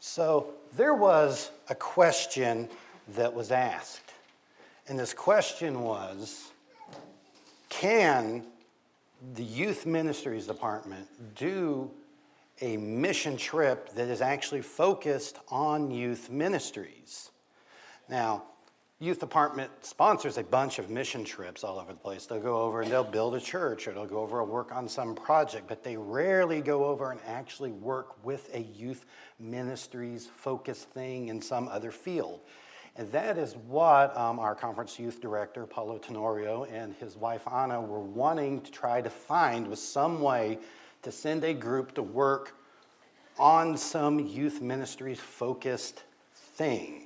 So there was a question that was asked, and this question was, can the Youth Ministries Department do a mission trip that is actually focused on youth ministries? Now, Youth Department sponsors a bunch of mission trips all over the place. They'll go over and they'll build a church, or they'll go over and work on some project, but they rarely go over and actually work with a youth ministries focused thing in some other field. And that is what our conference youth director, Paulo Tenorio, and his wife, Anna, were wanting to try to find, was some way to send a group to work on some youth ministries focused thing.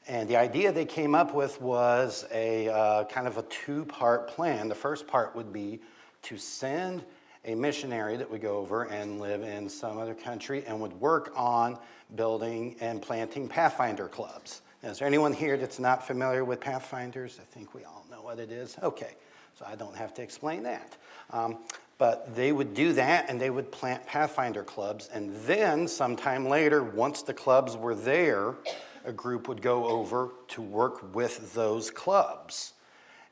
And the idea they came up with was a kind of a two-part plan. The first part would be to send a missionary that would go over and live in some other country and would work on building and planting Pathfinder clubs. Now, is there anyone here that's not familiar with Pathfinders? I think we all know what it is. Okay, so I don't have to explain that. But they would do that, and they would plant Pathfinder clubs, and then sometime later, once the clubs were there, a group would go over to work with those clubs.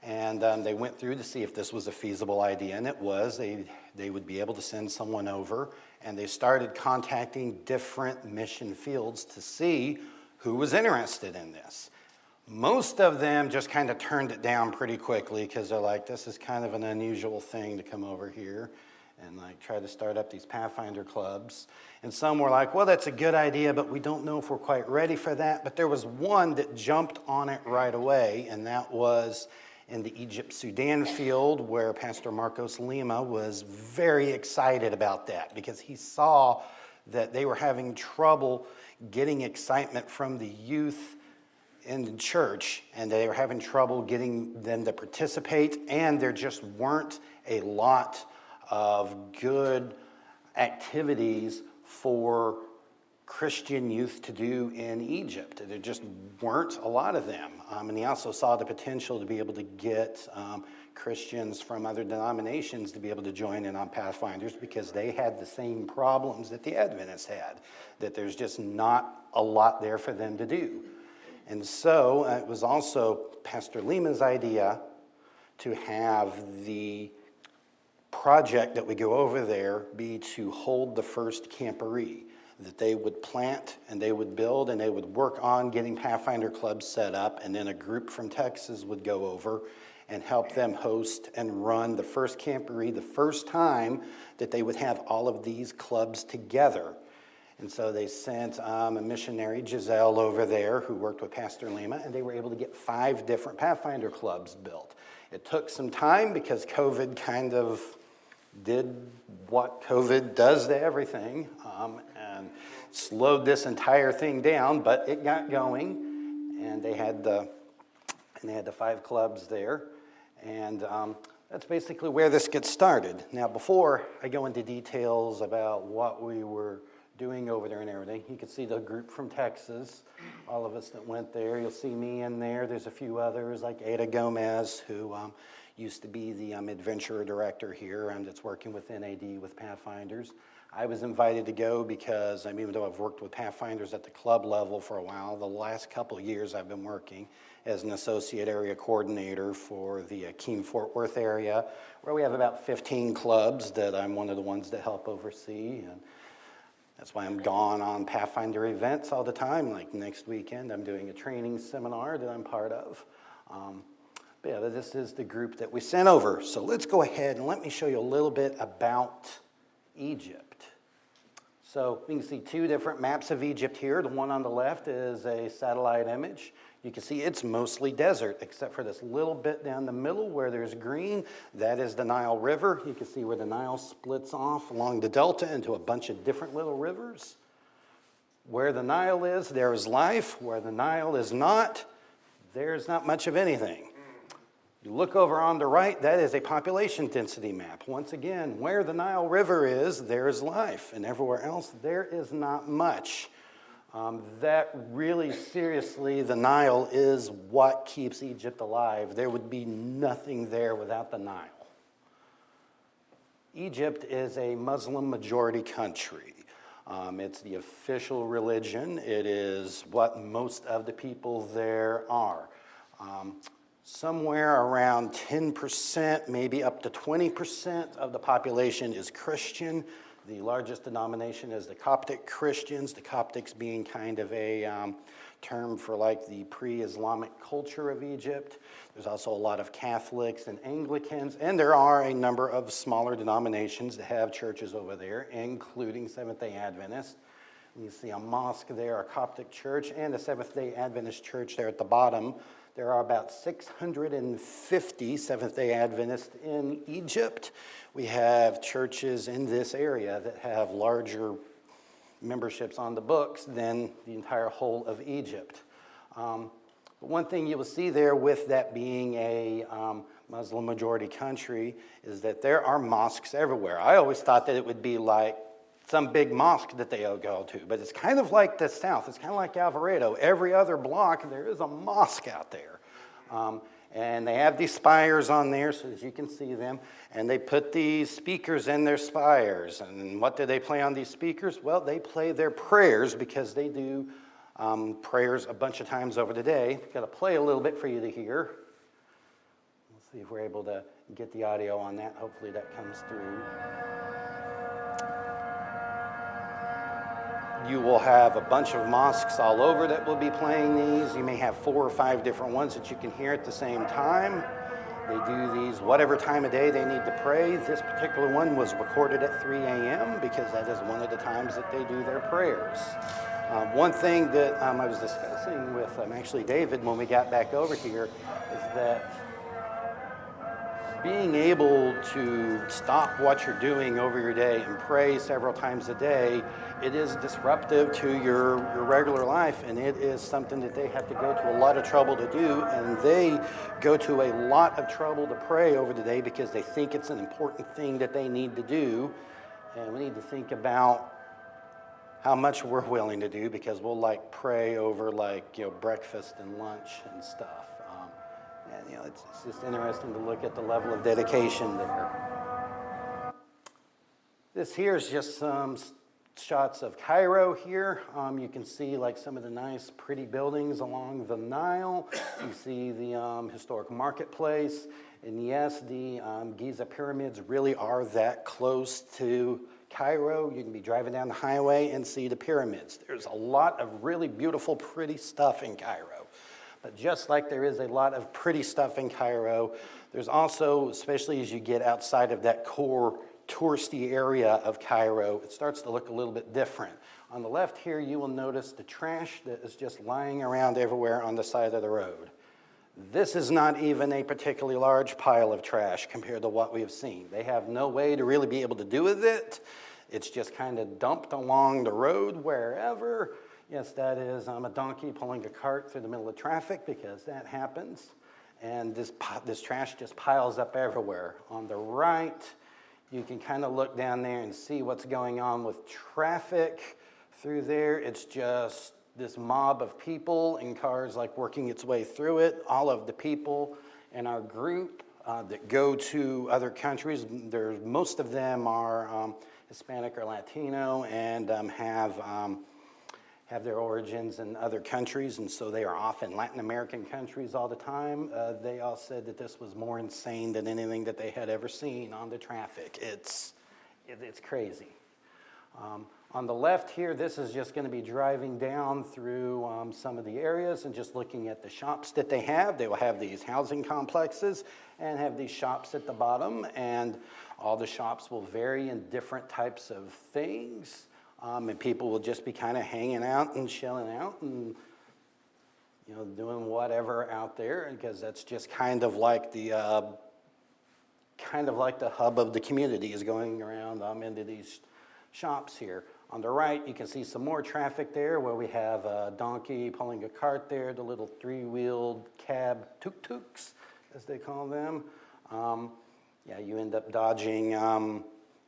And they went through to see if this was a feasible idea, and it was. They would be able to send someone over, and they started contacting different mission fields to see who was interested in this. Most of them just kind of turned it down pretty quickly because they're like, this is kind of an unusual thing to come over here and like try to start up these Pathfinder clubs. And some were like, well, that's a good idea, but we don't know if we're quite ready for that. But there was one that jumped on it right away, and that was in the Egypt-Sudan field, where Pastor Marcos Lima was very excited about that because he saw that they were having trouble getting excitement from the youth in the church, and they were having trouble getting them to participate, and there just weren't a lot of good activities for Christian youth to do in Egypt. There just weren't a lot of them. And he also saw the potential to be able to get Christians from other denominations to be able to join in on Pathfinders because they had the same problems that the Adventists had, that there's just not a lot there for them to do. And so it was also Pastor Lima's idea to have the project that we go over there be to hold the first Camporee, that they would plant and they would build and they would work on getting Pathfinder clubs set up, and then a group from Texas would go over and help them host and run the first Camporee, the first time that they would have all of these clubs together. And so they sent a missionary, Giselle, over there who worked with Pastor Lima, and they were able to get 5 different Pathfinder clubs built. It took some time because COVID kind of did what COVID does to everything and slowed this entire thing down, but it got going, and they had the 5 clubs there, and that's basically where this gets started. Now, before I go into details about what we were doing over there and everything, you can see the group from Texas, all of us that went there. You'll see me in there. There's a few others like Ada Gomez, who used to be the adventurer director here and that's working with NAD with Pathfinders. I was invited to go because, even though I've worked with Pathfinders at the club level for a while, the last couple of years I've been working as an associate area coordinator for the Keene-Fort Worth area, where we have about 15 clubs that I'm one of the ones that help oversee. And that's why I'm gone on Pathfinder events all the time. Like next weekend, I'm doing a training seminar that I'm part of. But yeah, this is the group that we sent over. So let's go ahead and let me show you a little bit about Egypt. So you can see 2 different maps of Egypt here. The one on the left is a satellite image. You can see it's mostly desert, except for this little bit down the middle where there's green. That is the Nile River. You can see where the Nile splits off along the delta into a bunch of different little rivers. Where the Nile is, there is life. Where the Nile is not, there's not much of anything. You look over on the right, that is a population density map. Once again, where the Nile River is, there is life. And everywhere else, there is not much. That really, seriously, the Nile is what keeps Egypt alive. There would be nothing there without the Nile. Egypt is a Muslim majority country. It's the official religion. It is what most of the people there are. Somewhere around 10%, maybe up to 20% of the population is Christian. The largest denomination is the Coptic Christians, the Coptics being kind of a term for like the pre-Islamic culture of Egypt. There's also a lot of Catholics and Anglicans, and there are a number of smaller denominations that have churches over there, including Seventh-day Adventists. You see a mosque there, a Coptic church, and a Seventh-day Adventist church there at the bottom. There are about 650 Seventh-day Adventists in Egypt. We have churches in this area that have larger memberships on the books than the entire whole of Egypt. But one thing you will see there with that being a Muslim majority country is that there are mosques everywhere. I always thought that it would be like some big mosque that they all go to, but it's kind of like the South. It's kind of like Alvarado. Every other block, there is a mosque out there. And they have these spires on there so that you can see them, and they put these speakers in their spires. And what do they play on these speakers? Well, they play their prayers, because they do prayers a bunch of times over the day. Got to play a little bit for you to hear. Let's see if we're able to get the audio on that. Hopefully that comes through. You will have a bunch of mosques all over that will be playing these. You may have 4 or 5 different ones that you can hear at the same time. They do these whatever time of day they need to pray. This particular one was recorded at 3 a.m. because that is one of the times that they do their prayers. One thing that I was discussing with actually David when we got back over here is that being able to stop what you're doing over your day and pray several times a day, it is disruptive to your regular life, and it is something that they have to go to a lot of trouble to do, and they go to a lot of trouble to pray over the day because they think it's an important thing that they need to do. And we need to think about how much we're willing to do, because we'll like pray over breakfast and lunch and stuff. And it's just interesting to look at the level of dedication there. This here is just some shots of Cairo here. You can see some of the nice pretty buildings along the Nile. You see the historic marketplace. And yes, the Giza pyramids really are that close to Cairo. You can be driving down the highway and see the pyramids. There's a lot of really beautiful, pretty stuff in Cairo. But just like there is a lot of pretty stuff in Cairo, there's also, especially as you get outside of that core touristy area of Cairo, it starts to look a little bit different. On the left here, you will notice the trash that is just lying around everywhere on the side of the road. This is not even a particularly large pile of trash compared to what we have seen. They have no way to really be able to do with it. It's just kind of dumped along the road wherever. Yes, that is a donkey pulling a cart through the middle of traffic, because that happens. And this trash just piles up everywhere. On the right, you can kind of look down there and see what's going on with traffic through there. It's just this mob of people in cars working its way through it. All of the people in our group that go to other countries, most of them are Hispanic or Latino and have their origins in other countries, and so they are often Latin American countries all the time. They all said that this was more insane than anything that they had ever seen on the traffic. It's crazy. On the left here, this is just going to be driving down through some of the areas and just looking at the shops that they have. They will have these housing complexes and have these shops at the bottom, and all the shops will vary in different types of things. And people will just be kind of hanging out and chilling out and doing whatever out there, because that's just kind of like the hub of the community is going around into these shops here. On the right, you can see some more traffic there where we have a donkey pulling a cart there, the little 3-wheeled cab tuk-tuks, as they call them. You end up dodging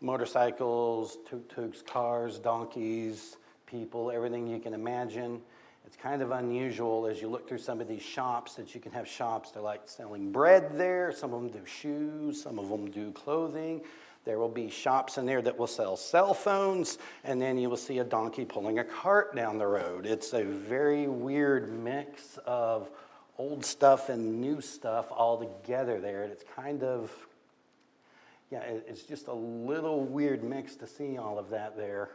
motorcycles, tuk-tuks, cars, donkeys, people, everything you can imagine. It's kind of unusual as you look through some of these shops that you can have shops that are selling bread there. Some of them do shoes, some of them do clothing. There will be shops in there that will sell cell phones, and then you will see a donkey pulling a cart down the road. It's a very weird mix of old stuff and new stuff all together there. And it's kind of, yeah, it's just a little weird mix to see all of that there.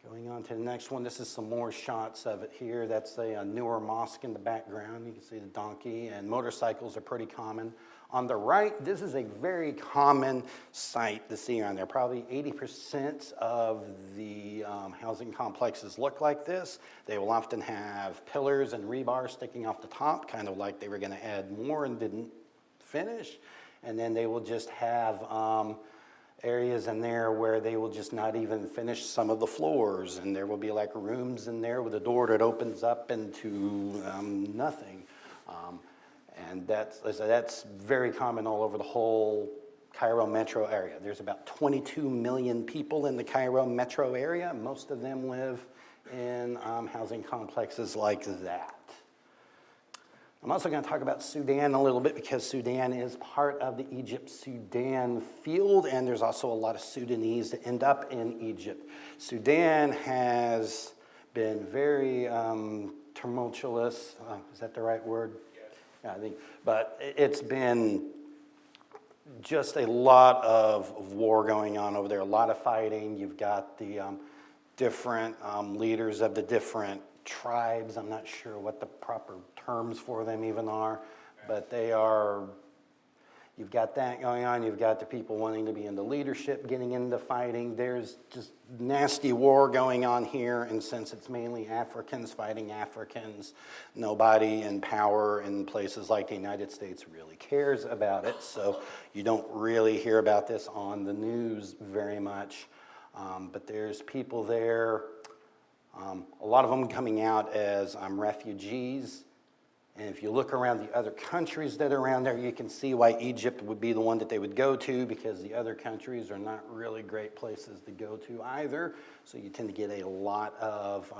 Going on to the next one, this is some more shots of it here. That's a newer mosque in the background. You can see the donkey, and motorcycles are pretty common. On the right, this is a very common sight to see on there. Probably 80% of the housing complexes look like this. They will often have pillars and rebar sticking off the top, kind of like they were going to add more and didn't finish. And then they will just have areas in there where they will just not even finish some of the floors, and there will be like rooms in there with a door that opens up into nothing. And that's very common all over the whole Cairo metro area. There's about 22 million people in the Cairo metro area. Most of them live in housing complexes like that. I'm also going to talk about Sudan a little bit because Sudan is part of the Egypt-Sudan field, and there's also a lot of Sudanese that end up in Egypt. Sudan has been very tumultuous. Is that the right word? Yeah, I think. But it's been just a lot of war going on over there, a lot of fighting. You've got the different leaders of the different tribes. I'm not sure what the proper terms for them even are, but they are, you've got that going on. You've got the people wanting to be into leadership, getting into fighting. There's just nasty war going on here, and since it's mainly Africans fighting Africans, nobody in power in places like the United States really cares about it, so you don't really hear about this on the news very much. But there's people there, a lot of them coming out as refugees. And if you look around the other countries that are around there, you can see why Egypt would be the one that they would go to, because the other countries are not really great places to go to either. So you tend to get a lot of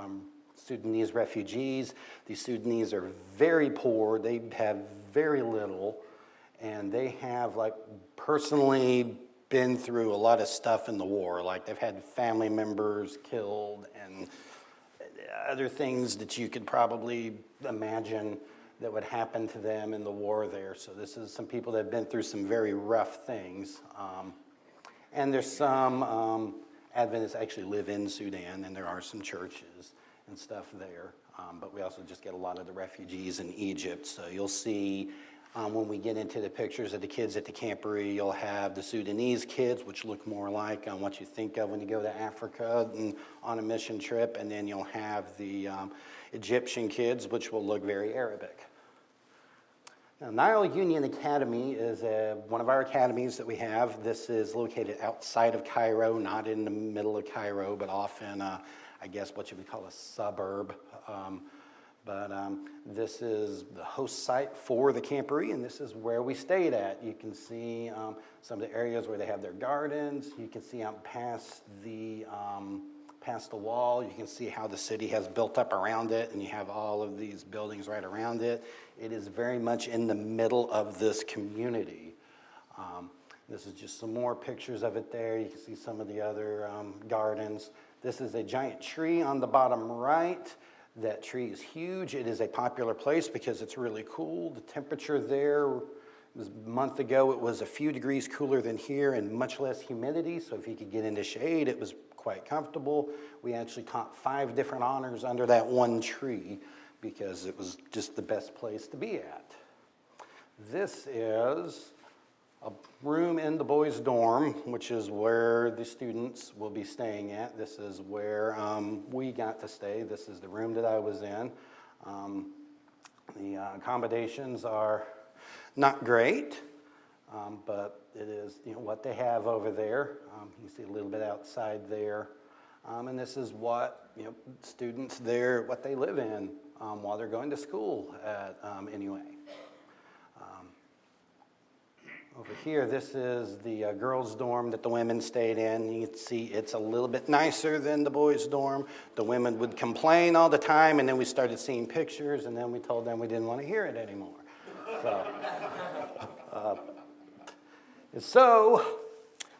Sudanese refugees. These Sudanese are very poor. They have very little. And they have, like, personally been through a lot of stuff in the war. Like, they've had family members killed and other things that you could probably imagine that would happen to them in the war there. So this is some people that have been through some very rough things. And there's some Adventists actually live in Sudan, and there are some churches and stuff there. But we also just get a lot of the refugees in Egypt. So you'll see when we get into the pictures of the kids at the Camporee, you'll have the Sudanese kids, which look more like what you think of when you go to Africa and on a mission trip, and then you'll have the Egyptian kids, which will look very Arabic. Now, Nile Union Academy is one of our academies that we have. This is located outside of Cairo, not in the middle of Cairo, but off in, I guess, what you would call a suburb. But this is the host site for the Camporee, and this is where we stayed at. You can see some of the areas where they have their gardens. You can see out past the wall. You can see how the city has built up around it, and you have all of these buildings right around it. It is very much in the middle of this community. This is just some more pictures of it there. You can see some of the other gardens. This is a giant tree on the bottom right. That tree is huge. It is a popular place because it's really cool. The temperature there was a month ago, it was a few degrees cooler than here and much less humidity. So if you could get into shade, it was quite comfortable. We actually taught 5 different honors under that one tree because it was just the best place to be at. This is a room in the boys' dorm, which is where the students will be staying at. This is where we got to stay. This is the room that I was in. The accommodations are not great, but it is what they have over there. You see a little bit outside there. And this is what students there, what they live in while they're going to school at anyway. Over here, this is the girls' dorm that the women stayed in. You can see it's a little bit nicer than the boys' dorm. The women would complain all the time, and then we started seeing pictures, and then we told them we didn't want to hear it anymore. So, And so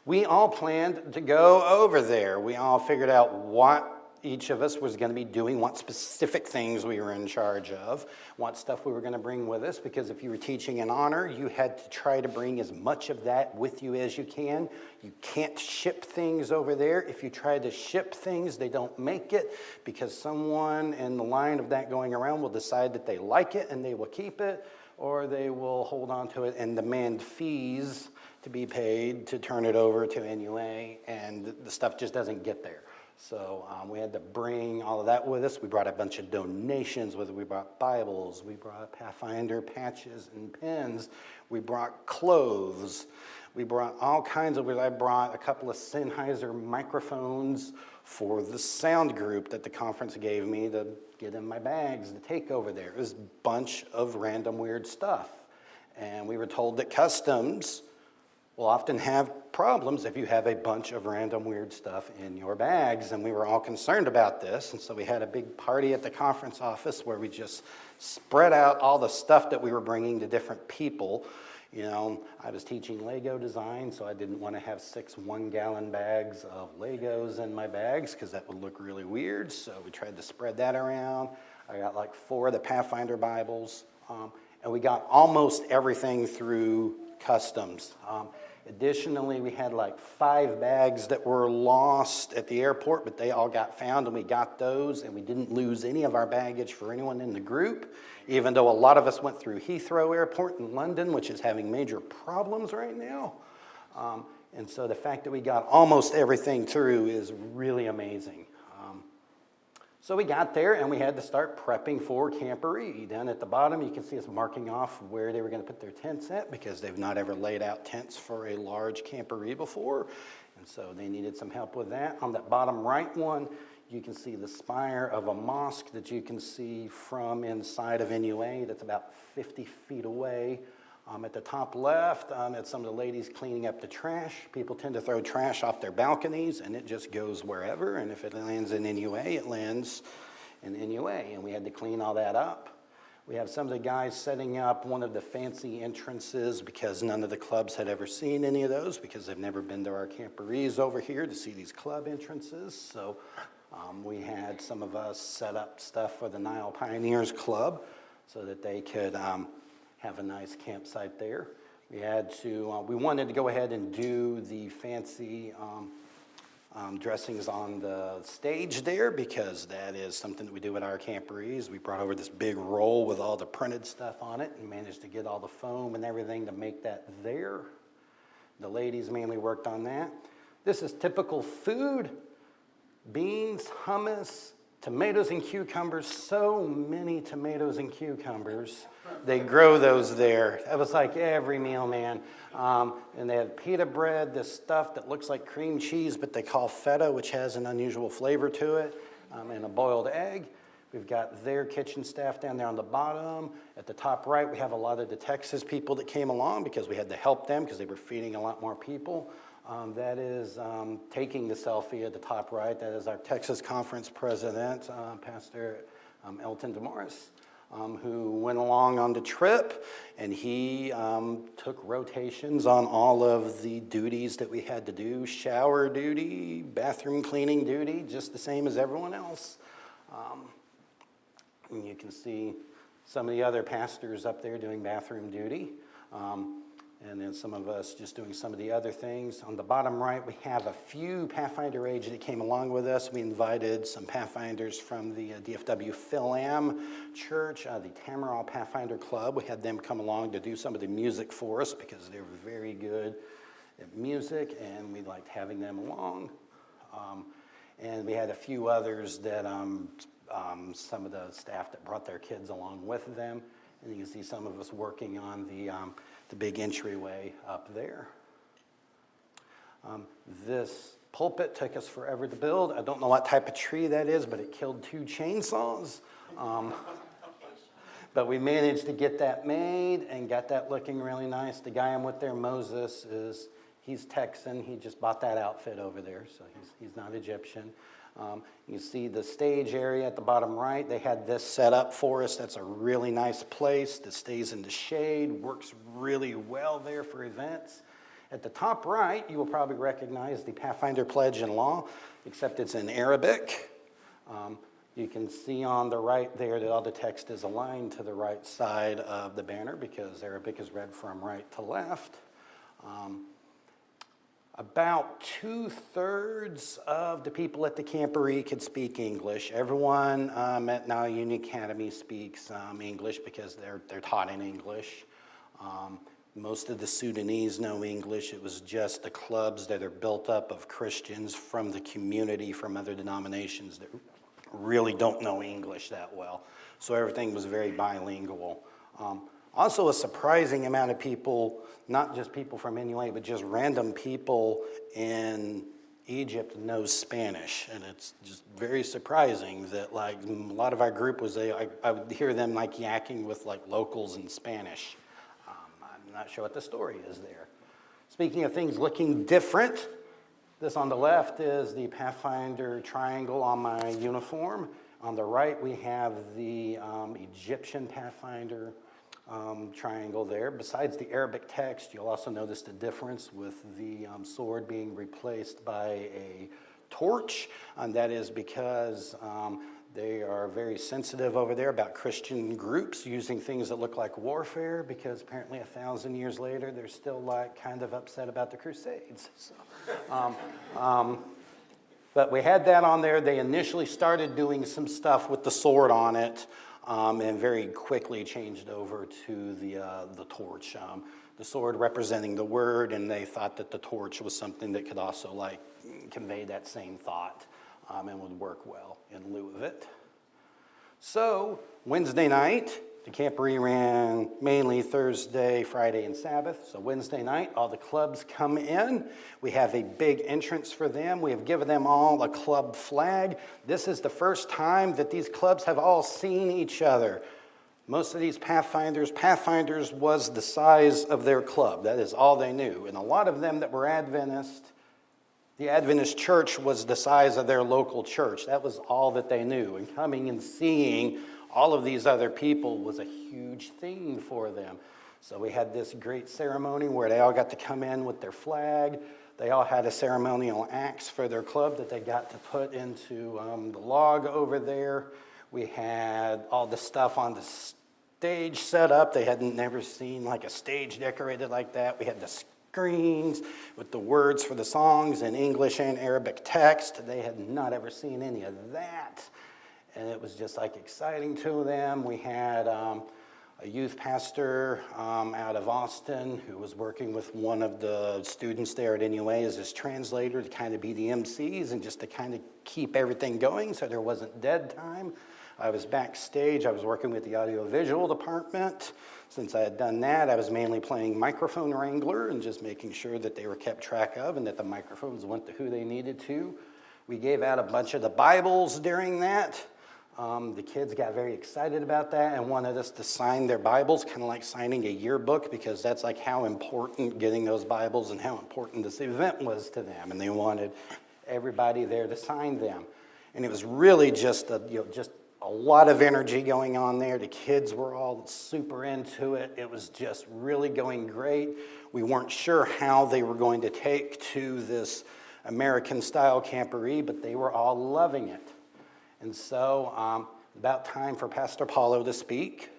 we all planned to go over there. We all figured out what each of us was going to be doing, what specific things we were in charge of, what stuff we were going to bring with us, because if you were teaching in honor, you had to try to bring as much of that with you as you can. You can't ship things over there. If you try to ship things, they don't make it, because someone in the line of that going around will decide that they like it and they will keep it, or they will hold on to it and demand fees to be paid to turn it over to NUA, and the stuff just doesn't get there. So we had to bring all of that with us. We brought a bunch of donations with us. We brought Bibles, we brought Pathfinder patches and pins, we brought clothes, we brought all kinds of, I brought a couple of Sennheiser microphones for the sound group that the conference gave me to get in my bags to take over there. It was a bunch of random weird stuff. And we were told that customs will often have problems if you have a bunch of random weird stuff in your bags, and we were all concerned about this, and so we had a big party at the conference office where we just spread out all the stuff that we were bringing to different people. You know, I was teaching Lego design, so I didn't want to have 6 one-gallon bags of Legos in my bags because that would look really weird, so we tried to spread that around. I got like 4 of the Pathfinder Bibles, and we got almost everything through customs. Additionally, we had like 5 bags that were lost at the airport, but they all got found, and we got those, and we didn't lose any of our baggage for anyone in the group, even though a lot of us went through Heathrow Airport in London, which is having major problems right now. And so the fact that we got almost everything through is really amazing. So we got there, and we had to start prepping for Camporee. Down at the bottom, you can see us marking off where they were going to put their tents at, because they've not ever laid out tents for a large Camporee before, and so they needed some help with that. On that bottom right one, you can see the spire of a mosque that you can see from inside of NUA. That's about 50 feet away. At the top left, it's some of the ladies cleaning up the trash. People tend to throw trash off their balconies, and it just goes wherever. And if it lands in NUA, it lands in NUA. And we had to clean all that up. We have some of the guys setting up one of the fancy entrances, because none of the clubs had ever seen any of those, because they've never been to our Camporees over here to see these club entrances. So we had some of us set up stuff for the Nile Pioneers Club so that they could have a nice campsite there. We had to, we wanted to go ahead and do the fancy dressings on the stage there, because that is something that we do at our Camporees. We brought over this big roll with all the printed stuff on it and managed to get all the foam and everything to make that there. The ladies mainly worked on that. This is typical food: beans, hummus, tomatoes and cucumbers. So many tomatoes and cucumbers. They grow those there. It was like every meal, man. And they had pita bread, this stuff that looks like cream cheese, but they call feta, which has an unusual flavor to it, and a boiled egg. We've got their kitchen staff down there on the bottom. At the top right, we have a lot of the Texas people that came along because we had to help them because they were feeding a lot more people. That is taking the selfie at the top right. That is our Texas Conference president, Pastor Elton DeMorris, who went along on the trip, and he took rotations on all of the duties that we had to do: shower duty, bathroom cleaning duty, just the same as everyone else. And you can see some of the other pastors up there doing bathroom duty. And then some of us just doing some of the other things. On the bottom right, we have a few Pathfinder age that came along with us. We invited some Pathfinders from the DFW Phil-Am Church, the Tamaraw Pathfinder Club. We had them come along to do some of the music for us because they were very good at music, and we liked having them along. And we had a few others that some of the staff that brought their kids along with them. And you can see some of us working on the big entryway up there. This pulpit took us forever to build. I don't know what type of tree that is, but it killed 2 chainsaws. But we managed to get that made and got that looking really nice. The guy I'm with there, Moses, he's Texan. He just bought that outfit over there, so he's not Egyptian. You see the stage area at the bottom right. They had this set up for us. That's a really nice place that stays in the shade, works really well there for events. At the top right, you will probably recognize the Pathfinder Pledge and Law, except it's in Arabic. You can see on the right there that all the text is aligned to the right side of the banner because Arabic is read from right to left. About 2/3 of the people at the Camporee could speak English. Everyone at Nile Union Academy speaks English because they're taught in English. Most of the Sudanese know English. It was just the clubs that are built up of Christians from the community, from other denominations that really don't know English that well. So everything was very bilingual. Also a surprising amount of people, not just people from NUA, but just random people in Egypt know Spanish. And it's just very surprising that like a lot of our group was, I would hear them like yakking with like locals in Spanish. I'm not sure what the story is there. Speaking of things looking different, this on the left is the Pathfinder triangle on my uniform. On the right, we have the Egyptian Pathfinder triangle there. Besides the Arabic text, you'll also notice the difference with the sword being replaced by a torch. And that is because they are very sensitive over there about Christian groups using things that look like warfare, because apparently 1,000 years later, they're still like kind of upset about the Crusades. So, but we had that on there. They initially started doing some stuff with the sword on it, and very quickly changed over to the torch. The sword representing the word, and they thought that the torch was something that could also like convey that same thought. And would work well in lieu of it. So Wednesday night, the Camporee ran mainly Thursday, Friday, and Sabbath. So Wednesday night, all the clubs come in. We have a big entrance for them. We have given them all a club flag. This is the first time that these clubs have all seen each other. Most of these Pathfinders was the size of their club. That is all they knew. And a lot of them that were Adventist, the Adventist church was the size of their local church. That was all that they knew. And coming and seeing all of these other people was a huge thing for them. So we had this great ceremony where they all got to come in with their flag. They all had a ceremonial axe for their club that they got to put into the log over there. We had all the stuff on the stage set up. They hadn't never seen like a stage decorated like that. We had the screens with the words for the songs in English and Arabic text. They had not ever seen any of that. And it was just like exciting to them. We had a youth pastor out of Austin who was working with one of the students there at NUA as his translator to kind of be the MCs and just to kind of keep everything going so there wasn't dead time. I was backstage. I was working with the audiovisual department. Since I had done that, I was mainly playing microphone wrangler and just making sure that they were kept track of and that the microphones went to who they needed to. We gave out a bunch of the Bibles during that. The kids got very excited about that and wanted us to sign their Bibles, kind of like signing a yearbook, because that's like how important getting those Bibles and how important this event was to them. And they wanted everybody there to sign them. And it was really just a lot of energy going on there. The kids were all super into it. It was just really going great. We weren't sure how they were going to take to this American-style Camporee, but they were all loving it. And so about time for Pastor Paulo to speak.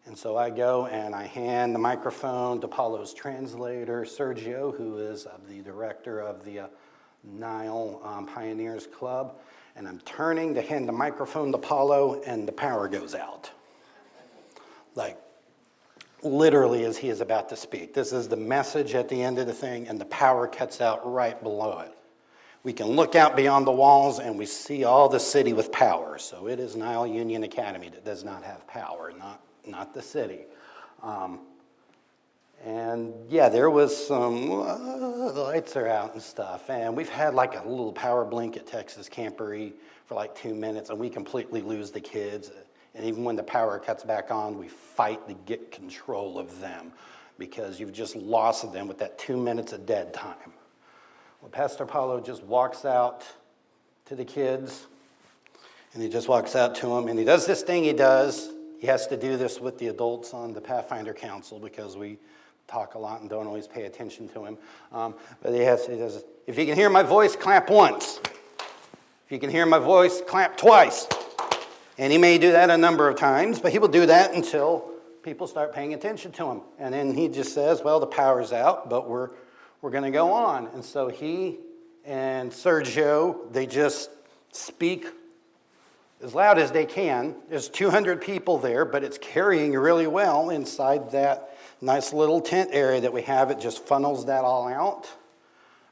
And so I go and I hand the microphone to Paulo's translator, Sergio, who is the director of the Nile Pioneers Club. And I'm turning to hand the microphone to Paulo, and the power goes out. Like, literally as he is about to speak. This is the message at the end of the thing, and the power cuts out right below it. We can look out beyond the walls, and we see all the city with power. So it is Nile Union Academy that does not have power, not the city. And yeah, there was some, the lights are out and stuff. And we've had like a little power blink at Texas Camporee for like 2 minutes, and we completely lose the kids. And even when the power cuts back on, we fight to get control of them because you've just lost them with that 2 minutes of dead time. Well, Pastor Paulo just walks out to the kids, and he just walks out to them, and he does this thing he does. He has to do this with the adults on the Pathfinder Council because we talk a lot and don't always pay attention to him. But he says, if you can hear my voice, clap once. If you can hear my voice, clap twice. And he may do that a number of times, but he will do that until people start paying attention to him. And then he just says, well, the power's out, but we're going to go on. And so he and Sergio, they just speak as loud as they can. There's 200 people there, but it's carrying really well inside that nice little tent area that we have. It just funnels that all out.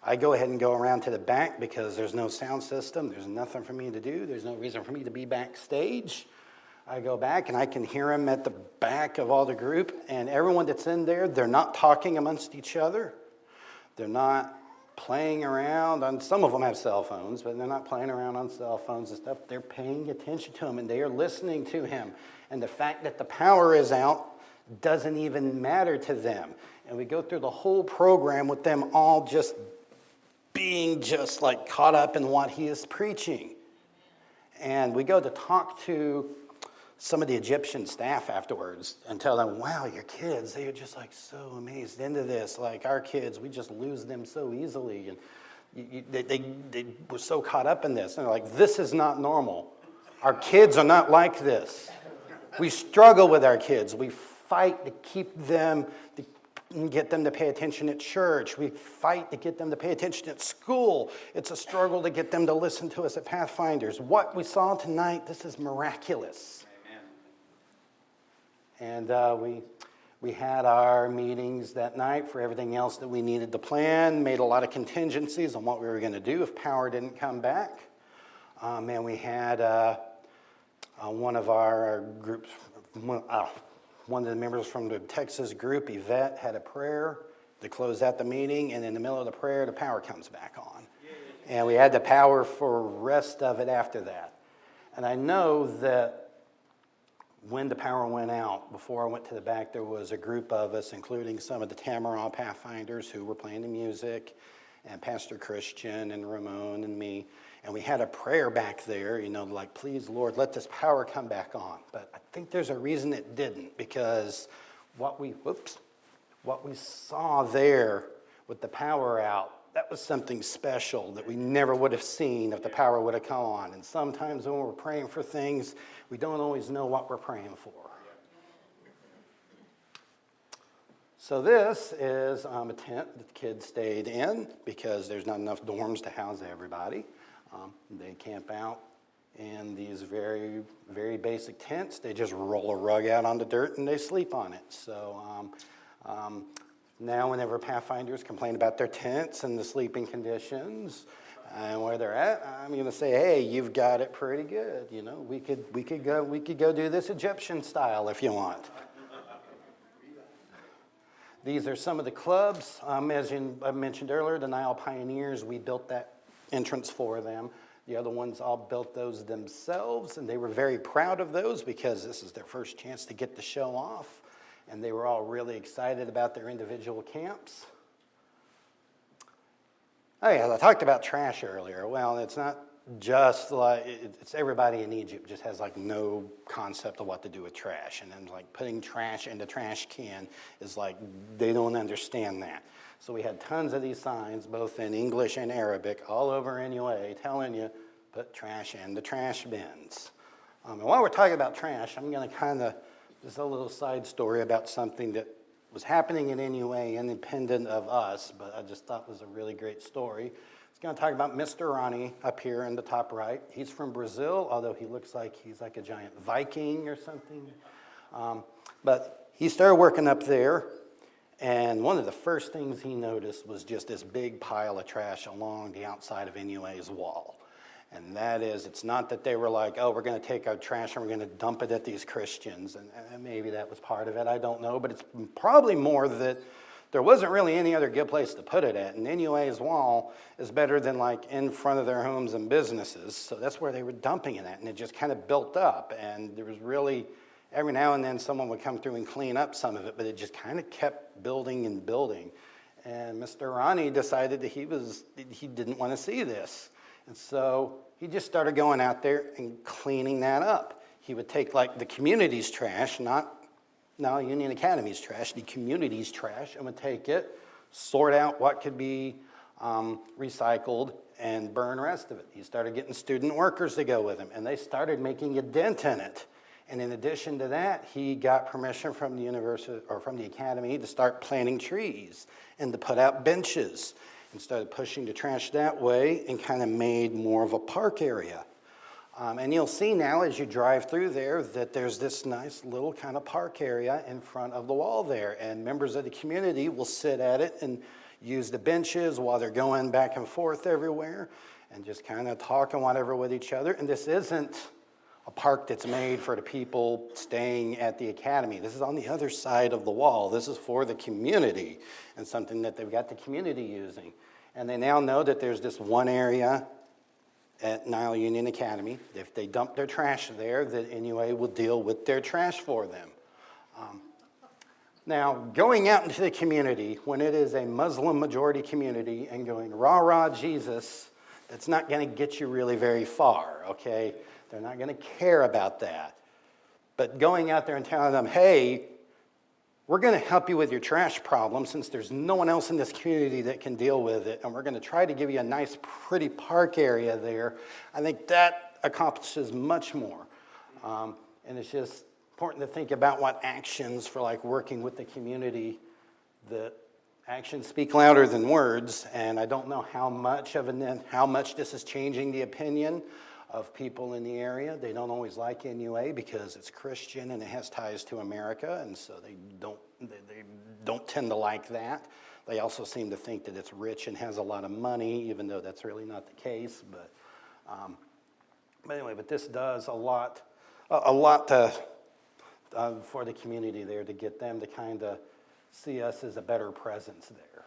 I go ahead and go around to the back because there's no sound system. There's nothing for me to do. There's no reason for me to be backstage. I go back and I can hear them at the back of all the group. And everyone that's in there, they're not talking amongst each other. They're not playing around on, some of them have cell phones, but they're not playing around on cell phones and stuff. They're paying attention to him and they are listening to him. And the fact that the power is out doesn't even matter to them. And we go through the whole program with them all just being just like caught up in what he is preaching. And we go to talk to some of the Egyptian staff afterwards and tell them, wow, your kids, they are just like so amazed into this. Like our kids, we just lose them so easily. And they were so caught up in this. And they're like, this is not normal. Our kids are not like this. We struggle with our kids. We fight to keep them, to get them to pay attention at church. We fight to get them to pay attention at school. It's a struggle to get them to listen to us at Pathfinders. What we saw tonight, this is miraculous. Amen. And we had our meetings that night for everything else that we needed to plan, made a lot of contingencies on what we were going to do if power didn't come back. And we had one of our groups, one of the members from the Texas group, Yvette, had a prayer to close out the meeting, and in the middle of the prayer, the power comes back on. And we had the power for the rest of it after that. And I know that when the power went out, before I went to the back, there was a group of us, including some of the Tamaraw Pathfinders who were playing the music, and Pastor Christian and Ramon and me. And we had a prayer back there, like, please, Lord, let this power come back on. But I think there's a reason it didn't, because what we saw there with the power out, that was something special that we never would have seen if the power would have come on. And sometimes when we're praying for things, we don't always know what we're praying for. So this is a tent that the kids stayed in because there's not enough dorms to house everybody. They camp out in these very, very basic tents. They just roll a rug out on the dirt and they sleep on it. So now whenever Pathfinders complain about their tents and the sleeping conditions and where they're at, I'm going to say, hey, you've got it pretty good. We could go do this Egyptian style if you want. These are some of the clubs. As I mentioned earlier, the Nile Pioneers, we built that entrance for them. The other ones all built those themselves, and they were very proud of those because this is their first chance to get the show off, and they were all really excited about their individual camps. Oh yeah, I talked about trash earlier. Well, it's not just like, it's everybody in Egypt just has like no concept of what to do with trash, and then like putting trash in the trash can is like, they don't understand that. So we had tons of these signs, both in English and Arabic, all over NUA, telling you, put trash in the trash bins. And while we're talking about trash, I'm going to just a little side story about something that was happening in NUA independent of us, but I just thought was a really great story. I was going to talk about Mr. Ronnie up here in the top right. He's from Brazil, although he looks like he's like a giant Viking or something. But he started working up there. And one of the first things he noticed was just this big pile of trash along the outside of NUA's wall. And that is, it's not that they were like, oh, we're going to take our trash and we're going to dump it at these Christians. And maybe that was part of it, I don't know. But it's probably more that there wasn't really any other good place to put it at. And NUA's wall is better than like in front of their homes and businesses. So that's where they were dumping it at. And it just kind of built up. And there was really, every now and then someone would come through and clean up some of it, but it just kind of kept building and building. And Mr. Ronnie decided that he didn't want to see this. And so he just started going out there and cleaning that up. He would take like the community's trash, not Now Union Academy's trash, the community's trash, and would take it, sort out what could be recycled, and burn the rest of it. He started getting student workers to go with him, and they started making a dent in it. And in addition to that, he got permission from the university or from the academy to start planting trees and to put out benches, and started pushing the trash that way, and kind of made more of a park area. And you'll see now as you drive through there that there's this nice little kind of park area in front of the wall there, and members of the community will sit at it and use the benches while they're going back and forth everywhere and just kind of talking whatever with each other. And this isn't a park that's made for the people staying at the academy. This is on the other side of the wall. This is for the community and something that they've got the community using. And they now know that there's this one area at Nile Union Academy. If they dump their trash there, that NUA will deal with their trash for them. Now, going out into the community, when it is a Muslim majority community and going rah, rah, Jesus, that's not going to get you really very far, okay? They're not going to care about that. But going out there and telling them, hey, we're going to help you with your trash problem since there's no one else in this community that can deal with it, and we're going to try to give you a nice, pretty park area there, I think that accomplishes much more. And it's just important to think about what actions for like working with the community, that actions speak louder than words, and I don't know how much this is changing the opinion of people in the area. They don't always like NUA because it's Christian and it has ties to America, and so they don't tend to like that. They also seem to think that it's rich and has a lot of money, even though that's really not the case. But anyway, this does a lot to for the community there, to get them to kind of see us as a better presence there.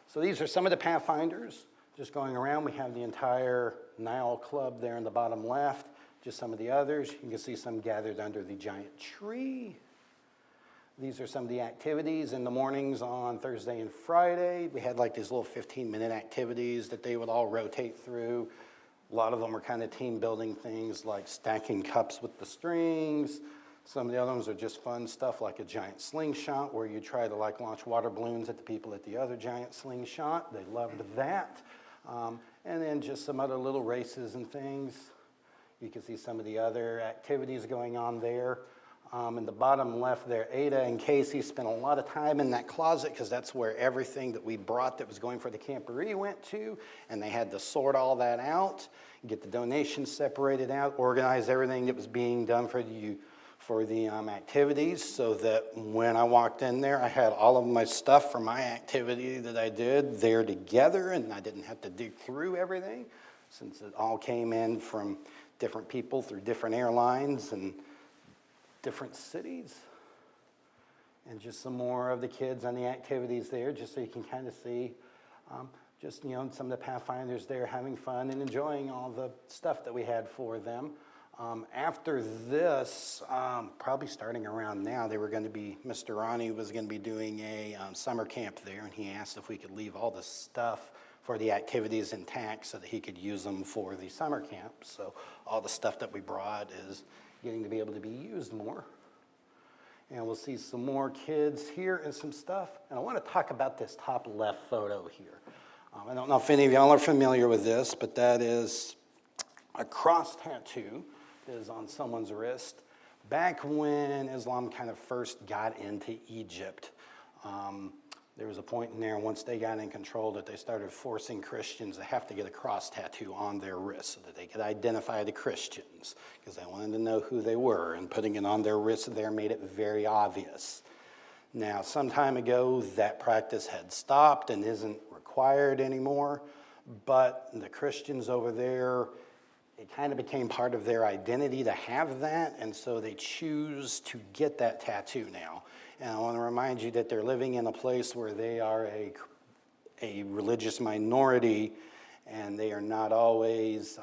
So these are some of the Pathfinders. Just going around, we have the entire Nile Club there in the bottom left, just some of the others. You can see some gathered under the giant tree. These are some of the activities in the mornings on Thursday and Friday. We had like these little 15-minute activities that they would all rotate through. A lot of them were kind of team building things like stacking cups with the strings. Some of the other ones are just fun stuff like a giant slingshot where you try to like launch water balloons at the people at the other giant slingshot. They loved that. And then just some other little races and things. You can see some of the other activities going on there. In the bottom left there, Ada and Casey spent a lot of time in that closet because that's where everything that we brought that was going for the Camporee went to, and they had to sort all that out, get the donations separated out, organize everything that was being done for the activities, so that when I walked in there, I had all of my stuff for my activity that I did there together, and I didn't have to dig through everything, since it all came in from different people through different airlines and different cities. And just some more of the kids on the activities there, just so you can kind of see some of the Pathfinders there having fun and enjoying all the stuff that we had for them. After this, probably starting around now, Mr. Ronnie was going to be doing a summer camp there, and he asked if we could leave all the stuff for the activities intact so that he could use them for the summer camp. So all the stuff that we brought is getting to be able to be used more. And we'll see some more kids here and some stuff. And I want to talk about this top left photo here. I don't know if any of y'all are familiar with this, but that is a cross tattoo that is on someone's wrist. Back when Islam kind of first got into Egypt, there was a point in there, once they got in control, that they started forcing Christians to have to get a cross tattoo on their wrist so that they could identify the Christians, because they wanted to know who they were, and putting it on their wrist there made it very obvious. Now, some time ago, that practice had stopped and isn't required anymore, but the Christians over there, it kind of became part of their identity to have that, and so they choose to get that tattoo now. And I want to remind you that they're living in a place where they are a religious minority, and they are not always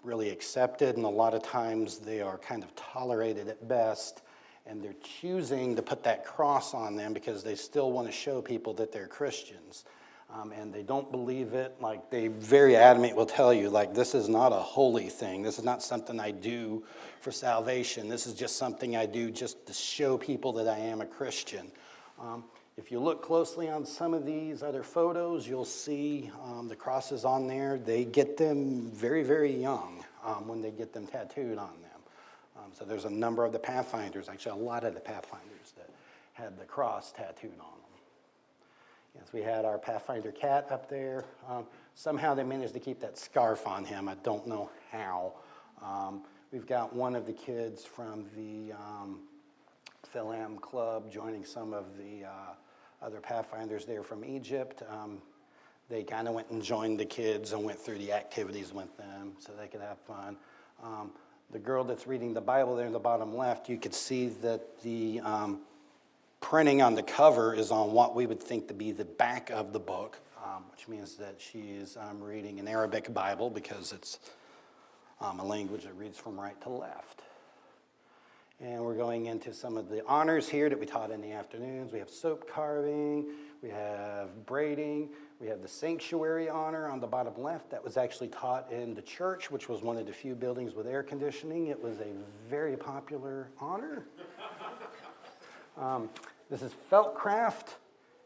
really accepted, and a lot of times they are kind of tolerated at best, and they're choosing to put that cross on them because they still want to show people that they're Christians. And they don't believe it. Like, they very adamant will tell you, like, this is not a holy thing. This is not something I do for salvation. This is just something I do just to show people that I am a Christian. If you look closely on some of these other photos, you'll see the crosses on there. They get them very, very young when they get them tattooed on them. So there's a number of the Pathfinders, actually a lot of the Pathfinders that had the cross tattooed on them. Yes, we had our Pathfinder cat up there. Somehow they managed to keep that scarf on him. I don't know how. We've got one of the kids from the Philam Club joining some of the other Pathfinders there from Egypt. They kind of went and joined the kids and went through the activities with them so they could have fun. The girl that's reading the Bible there in the bottom left, you could see that the printing on the cover is on what we would think to be the back of the book, which means that she's reading an Arabic Bible because it's a language that reads from right to left. And we're going into some of the honors here that we taught in the afternoons. We have soap carving, we have braiding, we have the sanctuary honor on the bottom left. That was actually taught in the church, which was one of the few buildings with air conditioning. It was a very popular honor. This is felt craft,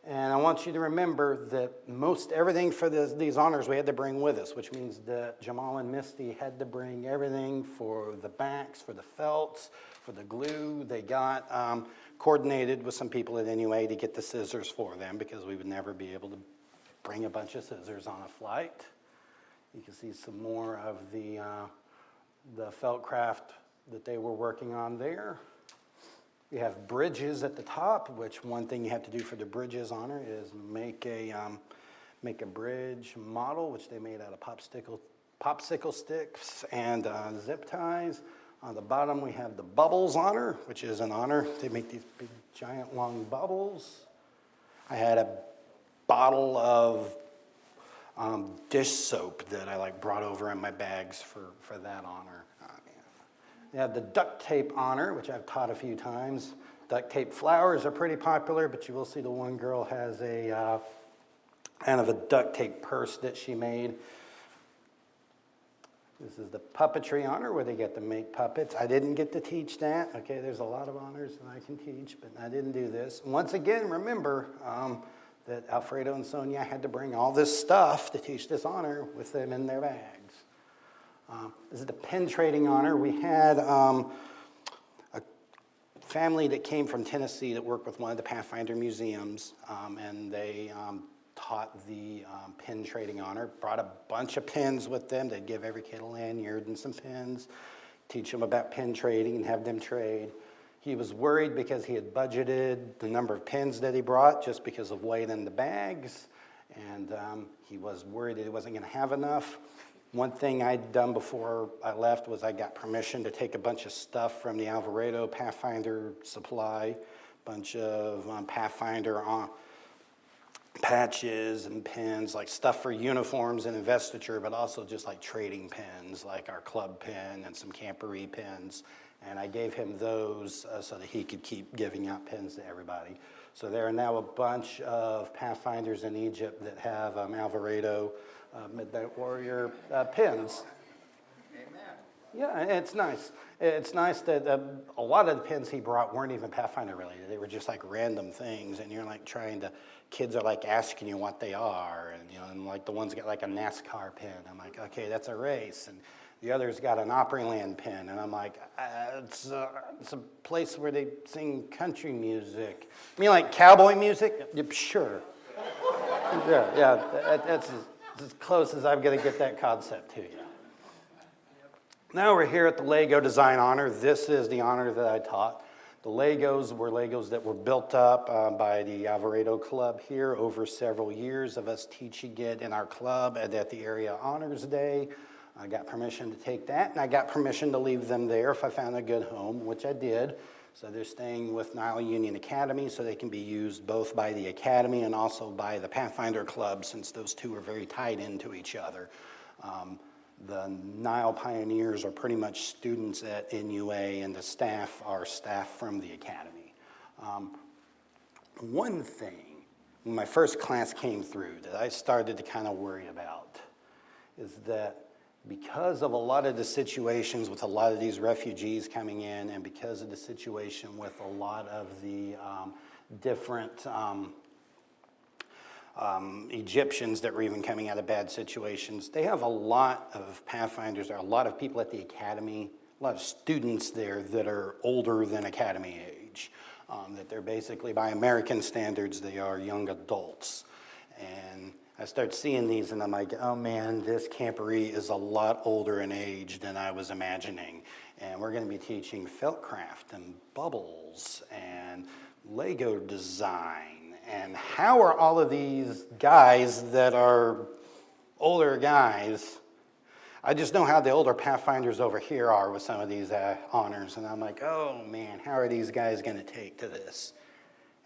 and I want you to remember that most everything for these honors we had to bring with us, which means that Jamal and Misty had to bring everything for the backs, for the felts, for the glue. They got coordinated with some people at NUA to get the scissors for them because we would never be able to bring a bunch of scissors on a flight. You can see some more of the felt craft that they were working on there. We have bridges at the top, which one thing you have to do for the bridges honor is make a bridge model, which they made out of popsicle sticks and zip ties. On the bottom, we have the bubbles honor, which is an honor. They make these big, giant, long bubbles. I had a bottle of dish soap that I brought over in my bags for that honor. They have the duct tape honor, which I've taught a few times. Duct tape flowers are pretty popular, but you will see the one girl has a kind of a duct tape purse that she made. This is the puppetry honor, where they get to make puppets. I didn't get to teach that. Okay, there's a lot of honors that I can teach, but I didn't do this. Once again, remember that Alfredo and Sonia had to bring all this stuff to teach this honor with them in their bags. This is the pen trading honor. We had a family that came from Tennessee that worked with one of the Pathfinder museums, and they taught the pen trading honor, brought a bunch of pens with them. They'd give every kid a lanyard and some pens, teach them about pen trading and have them trade. He was worried because he had budgeted the number of pens that he brought just because of weight in the bags, and he was worried that he wasn't going to have enough. One thing I'd done before I left was I got permission to take a bunch of stuff from the Alvarado Pathfinder supply, bunch of Pathfinder patches and pens, like stuff for uniforms and investiture, but also just like trading pens, like our club pen and some Camporee pens. And I gave him those so that he could keep giving out pens to everybody. So there are now a bunch of Pathfinders in Egypt that have Alvarado Midnight Warrior pins. Amen. Yeah, it's nice. It's nice that a lot of the pins he brought weren't even Pathfinder related. They were just like random things, and you're like kids are like asking you what they are, and like the one's got like a NASCAR pin. I'm like, okay, that's a race, and the other's got an Opryland pin, and I'm like, it's a place where they sing country music. You mean like cowboy music? Yeah, sure. Yeah, that's as close as I'm going to get that concept to you. Now we're here at the Lego Design Honor. This is the honor that I taught. The Legos were Legos that were built up by the Alvarado Club here over several years of us teaching it in our club and at the Area Honors Day. I got permission to take that, and I got permission to leave them there if I found a good home, which I did. So they're staying with Nile Union Academy, so they can be used both by the Academy and also by the Pathfinder Club, since those two are very tied into each other. The Nile Pioneers are pretty much students at NUA, and the staff are staff from the Academy. One thing when my first class came through that I started to kind of worry about is that because of a lot of the situations with a lot of these refugees coming in, and because of the situation with a lot of the different Egyptians that were even coming out of bad situations, they have a lot of Pathfinders. There are a lot of people at the academy, a lot of students there that are older than academy age, that they're basically, by American standards, they are young adults. And I start seeing these and I'm like, oh man, this Camporee is a lot older in age than I was imagining. And we're going to be teaching felt craft and bubbles and Lego design. And how are all of these guys that are older guys, I just know how the older Pathfinders over here are with some of these honors. And I'm like, oh man, how are these guys going to take to this?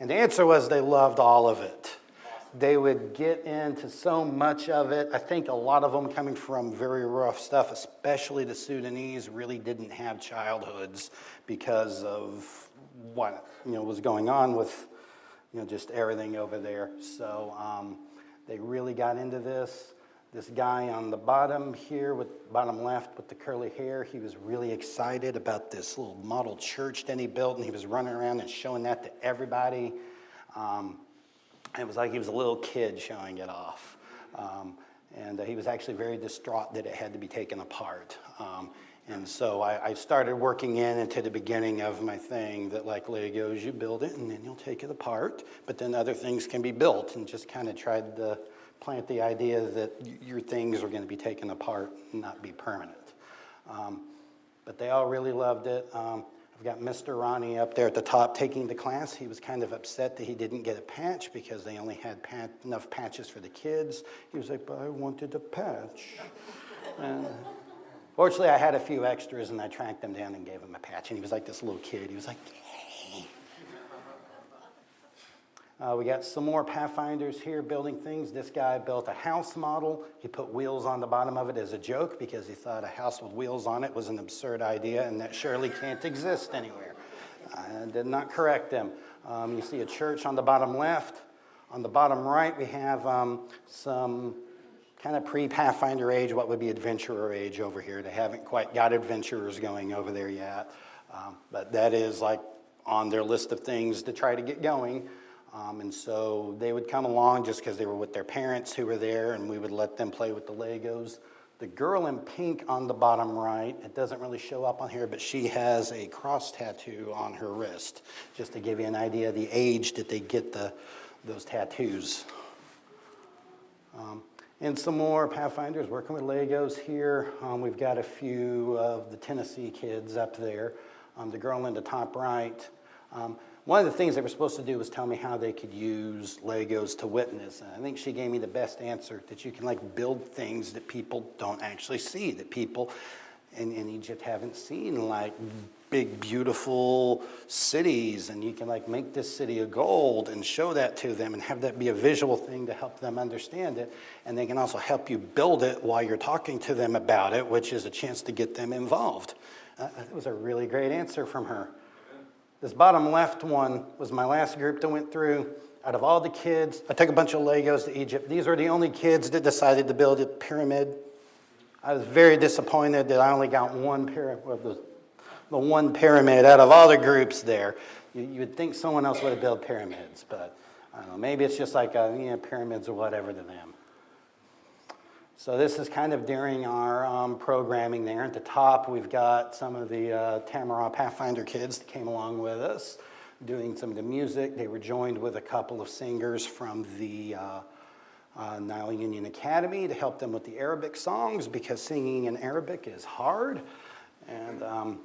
And the answer was they loved all of it. They would get into so much of it. I think a lot of them coming from very rough stuff, especially the Sudanese, really didn't have childhoods because of what was going on with just everything over there. So they really got into this. This guy on the bottom here, with bottom left with the curly hair, he was really excited about this little model church that he built, and he was running around and showing that to everybody. It was like he was a little kid showing it off. And he was actually very distraught that it had to be taken apart. And so I started working into the beginning of my thing that like Legos, you build it and then you'll take it apart, but then other things can be built, and just kind of tried to plant the idea that your things are going to be taken apart and not be permanent. But they all really loved it. I've got Mr. Ronnie up there at the top taking the class. He was kind of upset that he didn't get a patch because they only had enough patches for the kids. He was like, but I wanted a patch. And fortunately, I had a few extras, and I tracked them down and gave him a patch. And he was like this little kid. He was like, yay. We got some more Pathfinders here building things. This guy built a house model. He put wheels on the bottom of it as a joke because he thought a house with wheels on it was an absurd idea and that surely can't exist anywhere. I did not correct him. You see a church on the bottom left. On the bottom right, we have some kind of pre-Pathfinder age, what would be adventurer age over here. They haven't quite got adventurers going over there yet, but that is like on their list of things to try to get going. And so they would come along just because they were with their parents who were there, and we would let them play with the Legos. The girl in pink on the bottom right, it doesn't really show up on here, but she has a cross tattoo on her wrist, just to give you an idea of the age that they get those tattoos. And some more Pathfinders working with Legos here. We've got a few of the Tennessee kids up there. The girl in the top right. One of the things they were supposed to do was tell me how they could use Legos to witness. And I think she gave me the best answer, that you can like build things that people don't actually see, that people in Egypt haven't seen, like big, beautiful cities. And you can like make this city of gold and show that to them and have that be a visual thing to help them understand it. And they can also help you build it while you're talking to them about it, which is a chance to get them involved. That was a really great answer from her. This bottom left one was my last group that went through. Out of all the kids, I took a bunch of Legos to Egypt. These were the only kids that decided to build a pyramid. I was very disappointed that I only got one pyramid, the one pyramid out of all the groups there. You would think someone else would have built pyramids, but I don't know, maybe it's just like pyramids or whatever to them. So this is kind of during our programming there. At the top, we've got some of the Tamaraw Pathfinder kids that came along with us, doing some of the music. They were joined with a couple of singers from the Nile Union Academy to help them with the Arabic songs, because singing in Arabic is hard. And I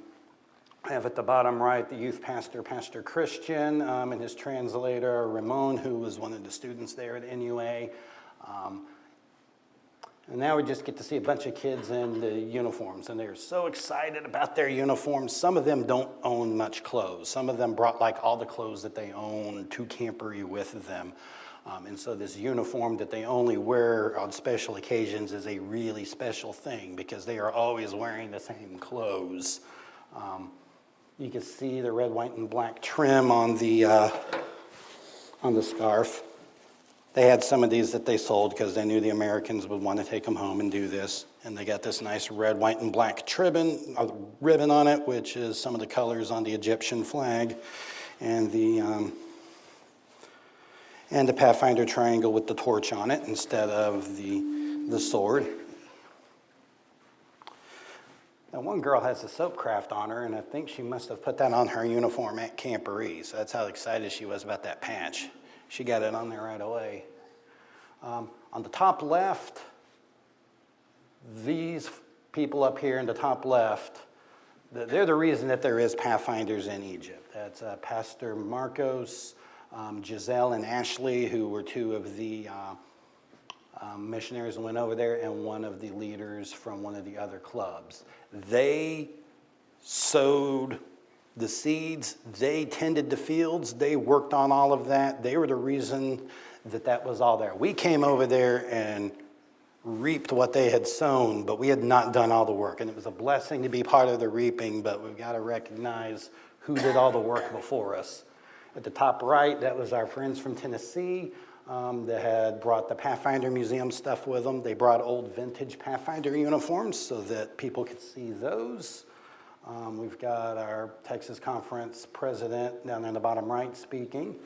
have at the bottom right the youth pastor, Pastor Christian, and his translator, Ramon, who was one of the students there at NUA. And now we just get to see a bunch of kids in the uniforms, and they're so excited about their uniforms. Some of them don't own much clothes. Some of them brought like all the clothes that they own to Camporee with them. And so this uniform that they only wear on special occasions is a really special thing, because they are always wearing the same clothes. You can see the red, white, and black trim on the scarf. They had some of these that they sold because they knew the Americans would want to take them home and do this. And they got this nice red, white, and black ribbon on it, which is some of the colors on the Egyptian flag, and the Pathfinder triangle with the torch on it instead of the sword. Now, one girl has a soapcraft on her, and I think she must have put that on her uniform at Camporee, so that's how excited she was about that patch. She got it on there right away. On the top left, these people up here in the top left, they're the reason that there is Pathfinders in Egypt. That's Pastor Marcos, Giselle, and Ashley, who were two of the missionaries that went over there, and one of the leaders from one of the other clubs. They sowed the seeds, they tended the fields, they worked on all of that. They were the reason that that was all there. We came over there and reaped what they had sown, but we had not done all the work. And it was a blessing to be part of the reaping, but we've got to recognize who did all the work before us. At the top right, that was our friends from Tennessee that had brought the Pathfinder Museum stuff with them. They brought old vintage Pathfinder uniforms so that people could see those. We've got our Texas Conference president down in the bottom right speaking.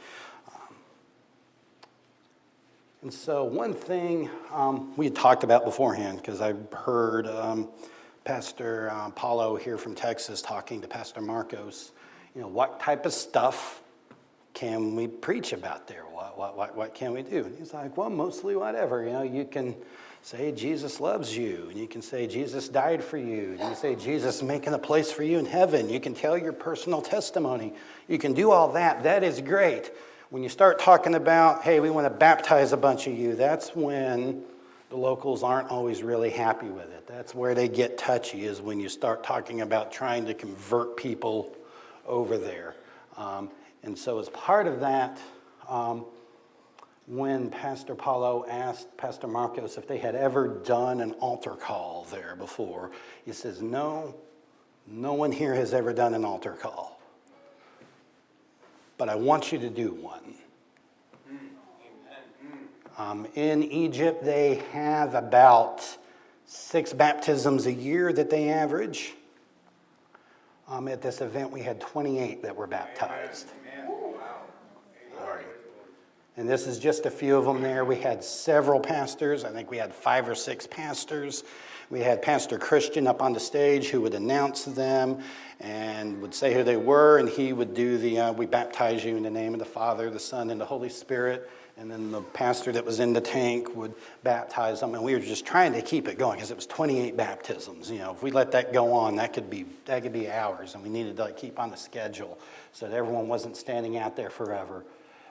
And so one thing we had talked about beforehand, because I heard Pastor Paulo here from Texas talking to Pastor Marcos, what type of stuff can we preach about there? What can we do? And he's like, well, mostly whatever. You can say Jesus loves you, and you can say Jesus died for you, and you can say Jesus is making a place for you in heaven. You can tell your personal testimony. You can do all that. That is great. When you start talking about, hey, we want to baptize a bunch of you, that's when the locals aren't always really happy with it. That's where they get touchy, is when you start talking about trying to convert people over there. And so as part of that, when Pastor Paulo asked Pastor Marcos if they had ever done an altar call there before, he says, no one here has ever done an altar call. But I want you to do one. In Egypt, they have about 6 baptisms a year that they average. At this event, we had 28 that were baptized. And this is just a few of them there. We had several pastors. I think we had 5 or 6 pastors. We had Pastor Christian up on the stage who would announce them and would say who they were, and he would do we baptize you in the name of the Father, the Son, and the Holy Spirit. And then the pastor that was in the tank would baptize them. And we were just trying to keep it going because it was 28 baptisms. If we let that go on, that could be hours, and we needed to keep on the schedule so that everyone wasn't standing out there forever.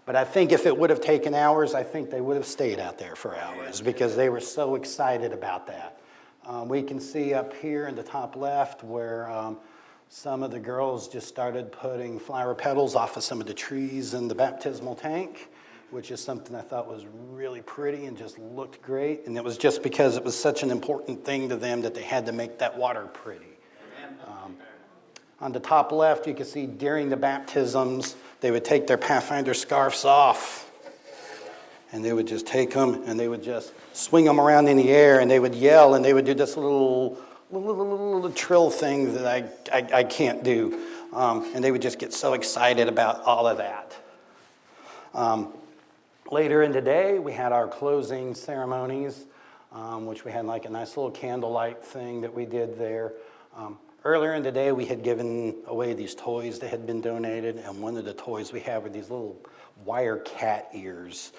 But I think if it would have taken hours, I think they would have stayed out there for hours because they were so excited about that. We can see up here in the top left where some of the girls just started putting flower petals off of some of the trees in the baptismal tank, which is something I thought was really pretty and just looked great. And it was just because it was such an important thing to them that they had to make that water pretty. On the top left, you can see during the baptisms, they would take their Pathfinder scarves off. And they would just take them and they would just swing them around in the air and they would yell and they would do this little trill thing that I can't do. And they would just get so excited about all of that. Later in the day, we had our closing ceremonies, which we had like a nice little candlelight thing that we did there. Earlier in the day, we had given away these toys that had been donated, and one of the toys we had were these little wire cat ears,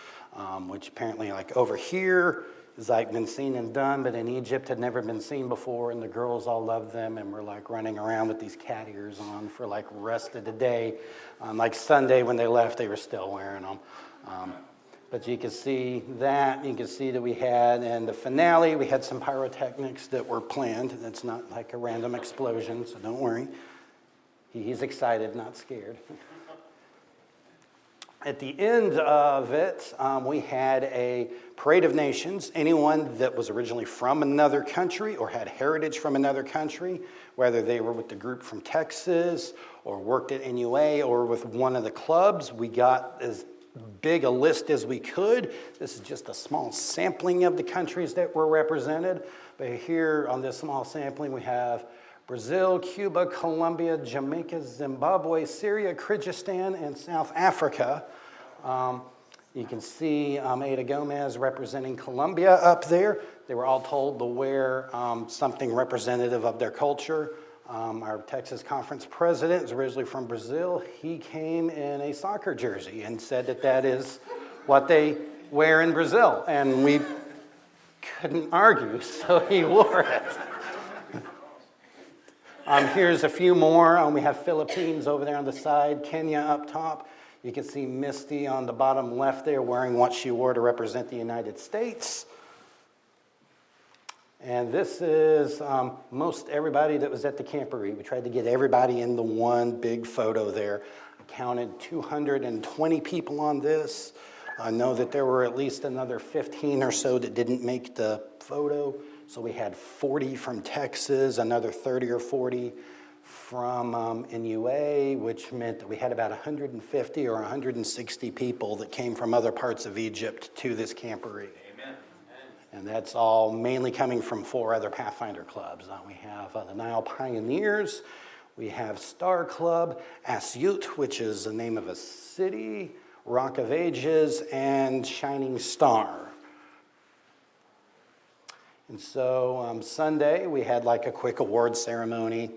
which apparently like over here is like been seen and done, but in Egypt had never been seen before, and the girls all loved them and were like running around with these cat ears on for like rest of the day. Like Sunday when they left, they were still wearing them. But you can see that. You can see that we had, in the finale, we had some pyrotechnics that were planned. It's not like a random explosion, so don't worry. He's excited, not scared. At the end of it, we had a parade of nations. Anyone that was originally from another country or had heritage from another country, whether they were with the group from Texas or worked at NUA or with one of the clubs, we got as big a list as we could. This is just a small sampling of the countries that were represented. But here on this small sampling, we have Brazil, Cuba, Colombia, Jamaica, Zimbabwe, Syria, Kyrgyzstan, and South Africa. You can see Ada Gomez representing Colombia up there. They were all told to wear something representative of their culture. Our Texas Conference president is originally from Brazil. He came in a soccer jersey and said that that is what they wear in Brazil. And we couldn't argue, so he wore it. Here's a few more. We have Philippines over there on the side, Kenya up top. You can see Misty on the bottom left there wearing what she wore to represent the United States. And this is most everybody that was at the Camporee. We tried to get everybody in the one big photo there. I counted 220 people on this. I know that there were at least another 15 or so that didn't make the photo. So we had 40 from Texas, another 30 or 40 from NUA, which meant that we had about 150 or 160 people that came from other parts of Egypt to this Camporee. Amen. And that's all mainly coming from 4 other Pathfinder clubs. We have the Nile Pioneers, we have Star Club, Asyut, which is the name of a city, Rock of Ages, and Shining Star. And so Sunday, we had like a quick award ceremony,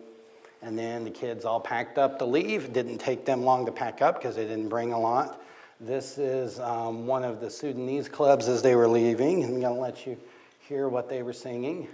and then the kids all packed up to leave. It didn't take them long to pack up because they didn't bring a lot. This is one of the Sudanese clubs as they were leaving. I'm going to let you hear what they were singing.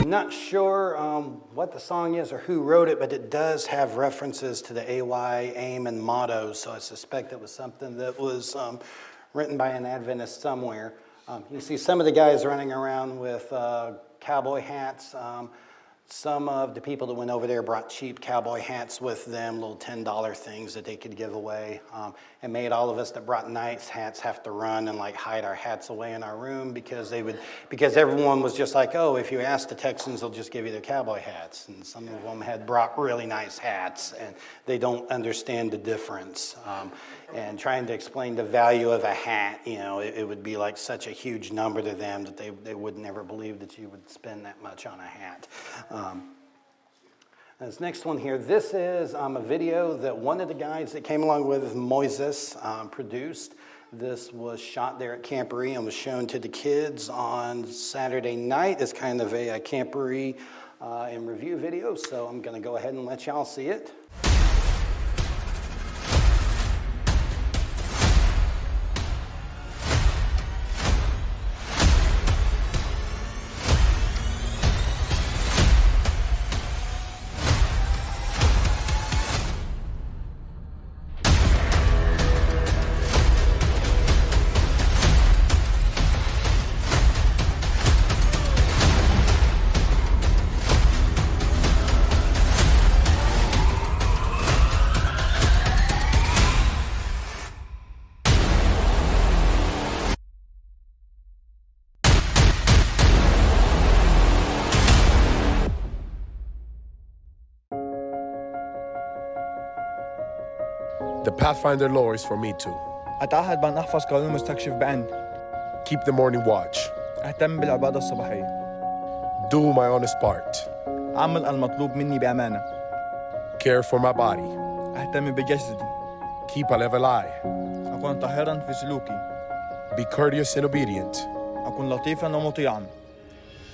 Not sure what the song is or who wrote it, but it does have references to the AY, aim, and motto, so I suspect it was something that was written by an Adventist somewhere. You see some of the guys running around with cowboy hats. Some of the people that went over there brought cheap cowboy hats with them, little $10 things that they could give away, and made all of us that brought nice hats have to run and like hide our hats away in our room because everyone was just like, oh, if you ask the Texans, they'll just give you their cowboy hats. And some of them had brought really nice hats, and they don't understand the difference. And trying to explain the value of a hat, you know, it would be like such a huge number to them that they would never believe that you would spend that much on a hat. This next one here, this is a video that one of the guys that came along with Moises produced. This was shot there at Camporee and was shown to the kids on Saturday night as kind of a Camporee in review video. So I'm going to go ahead and let y'all see it. The Pathfinder lore is for me too. أتعهد بأن أحفظ قانون المستكشف بعين. Keep the morning watch. أهتم بالعبادة الصباحية. Do my honest part. أعمل المطلوب مني بأمانة. Care for my body. أهتم بجسدي. Keep a level eye. أكون طاهراً في سلوكي. Be courteous and obedient. أكون لطيفاً ومطيعاً.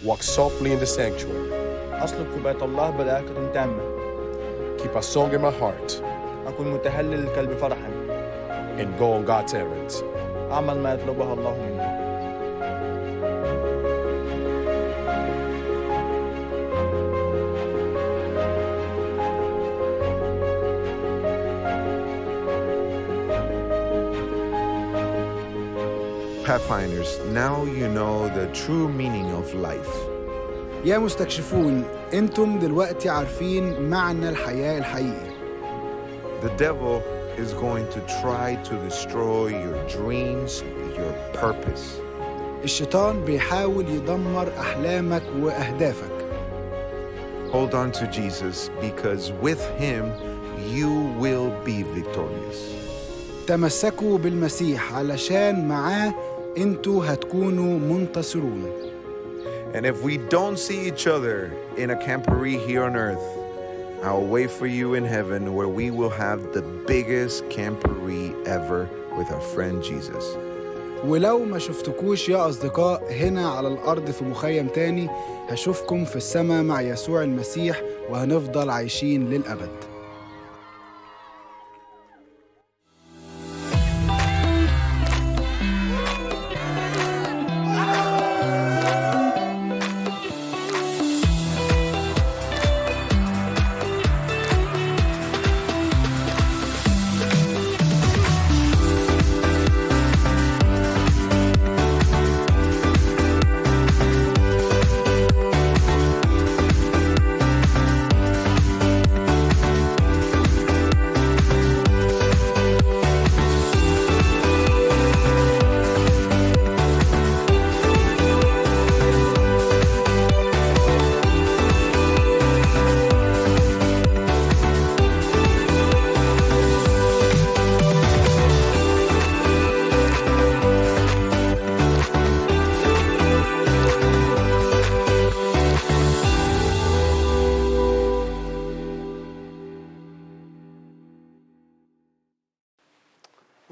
Walk softly in the sanctuary. أسلك في بيت الله برئاسة تامة. Keep a song in my heart. أكون متهلل القلب فرحاً. And go on God's errands. أعمل ما يطلبه الله مني. Pathfinders, now you know the true meaning of life. يا مستكشفون، انتم دلوقتي عارفين معنى الحياة الحقيقي. The devil is going to try to destroy your dreams, your purpose. الشيطان بيحاول يدمر أحلامك وأهدافك. Hold on to Jesus because with him you will be victorious. تمسكوا بالمسيح علشان معاه انتوا هتكونوا منتصرون. And if we don't see each other in a Camporee here on earth, I'll wait for you in heaven where we will have the biggest Camporee ever with our friend Jesus. ولو ما شفتكوش يا أصدقاء هنا على الأرض في مخيم تاني، هشوفكم في السماء مع يسوع المسيح وهنفضل عايشين للأبد.